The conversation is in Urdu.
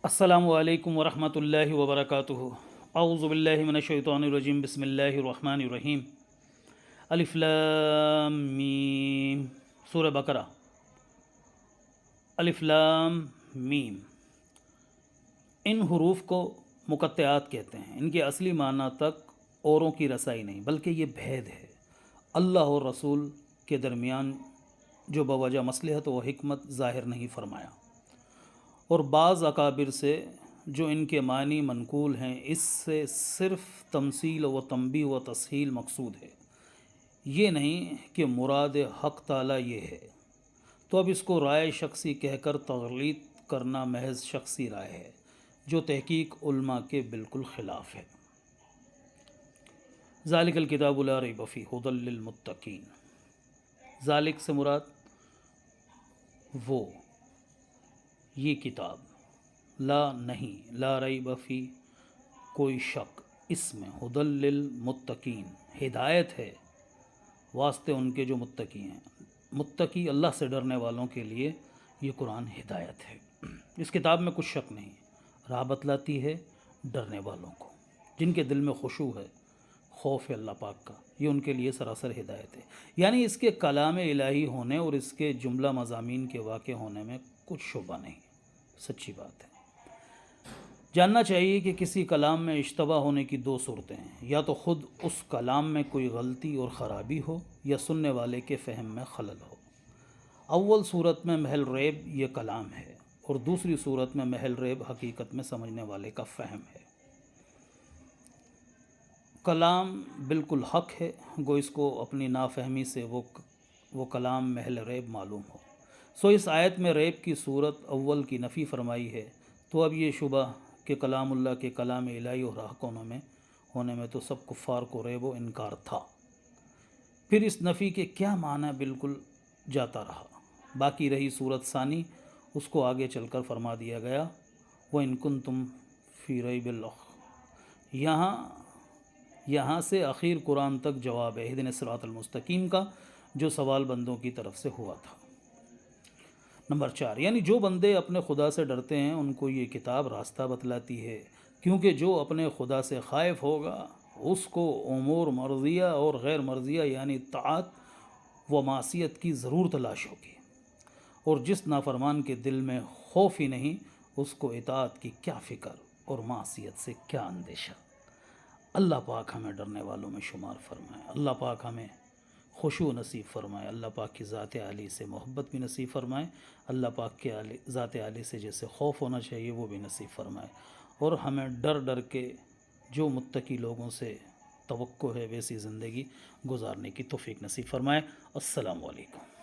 السلام علیکم ورحمۃ اللہ وبرکاتہ۔ اعوذ باللہ من الشیطان الرجیم، بسم اللہ الرحمن الرحیم۔ الف لام میم، سورہ بقرہ۔ الف لام میم، ان حروف کو مقطعات کہتے ہیں۔ ان کے اصلی معنی تک اوروں کی رسائی نہیں، بلکہ یہ بھید ہے اللہ اور رسول کے درمیان جو بوجہ مصلحت و حکمت ظاہر نہیں فرمایا، اور بعض اکابر سے جو ان کے معنی منقول ہیں اس سے صرف تمثیل و تنبیہ و تسہیل مقصود ہے، یہ نہیں کہ مراد حق تعالیٰ یہ ہے۔ تو اب اس کو رائے شخصی کہہ کر تغلیط کرنا محض شخصی رائے ہے، جو تحقیق علماء کے بالکل خلاف ہے۔ ذالک الکتاب لا ریب فیہ ھدی للمتقین، ذالک سے مراد وہ، یہ کتاب، لا نہیں، لا ریب فی، کوئی شک اس میں، ھدی للمتقین، ہدایت ہے واسطے ان کے جو متقی ہیں۔ متقی اللہ سے ڈرنے والوں کے لیے یہ قرآن ہدایت ہے۔ اس کتاب میں کچھ شک نہیں، راہ بتلاتی ہے ڈرنے والوں کو، جن کے دل میں خشوع ہے، خوف ہے اللہ پاک کا، یہ ان کے لیے سراسر ہدایت ہے۔ یعنی اس کے کلام الہی ہونے اور اس کے جملہ مضامین کے واقع ہونے میں کچھ شبہ نہیں، سچی بات ہے۔ جاننا چاہیے کہ کسی کلام میں اشتباہ ہونے کی دو صورتیں ہیں، یا تو خود اس کلام میں کوئی غلطی اور خرابی ہو، یا سننے والے کے فہم میں خلل ہو۔ اول صورت میں محل ریب یہ کلام ہے، اور دوسری صورت میں محل ریب حقیقت میں سمجھنے والے کا فہم ہے۔ کلام بالکل حق ہے، گو اس کو اپنی نافہمی سے وہ کلام محل ریب معلوم ہو۔ سو اس آیت میں ریب کی صورت اول کی نفی فرمائی ہے، تو اب یہ شبہ کہ کلام اللہ کے کلام الہی اور حق ہونے میں تو سب کفار کو ریب و انکار تھا۔ پھر اس نفی کے کیا معنی بالکل جاتا رہا۔ باقی رہی صورت ثانی، اس کو آگے چل کر فرما دیا گیا وَإِن كُنتُمْ فِي رَيْبٍ یہاں سے اخیر قرآن تک جواب ہے اہدنا الصراط المستقیم کا، جو سوال بندوں کی طرف سے ہوا تھا۔ نمبر 4، یعنی جو بندے اپنے خدا سے ڈرتے ہیں ان کو یہ کتاب راستہ بتلاتی ہے، کیونکہ جو اپنے خدا سے خائف ہوگا اس کو امور مرضیہ اور غیر مرضیہ یعنی طاعت و معصیت کی ضرور تلاش ہوگی، اور جس نافرمان کے دل میں خوف ہی نہیں اس کو اطاعت کی کیا فکر اور معصیت سے کیا اندیشہ۔ اللہ پاک ہمیں ڈرنے والوں میں شمار فرمائے، اللہ پاک ہمیں خشوع نصیب فرمائے، اللہ پاک کی ذات عالی سے محبت بھی نصیب فرمائے، اللہ پاک کے ذات عالی سے جیسے خوف ہونا چاہیے وہ بھی نصیب فرمائے، اور ہمیں ڈر ڈر کے جو متقی لوگوں سے توقع ہے ویسی زندگی گزارنے کی توفیق نصیب فرمائے۔ السلام علیکم۔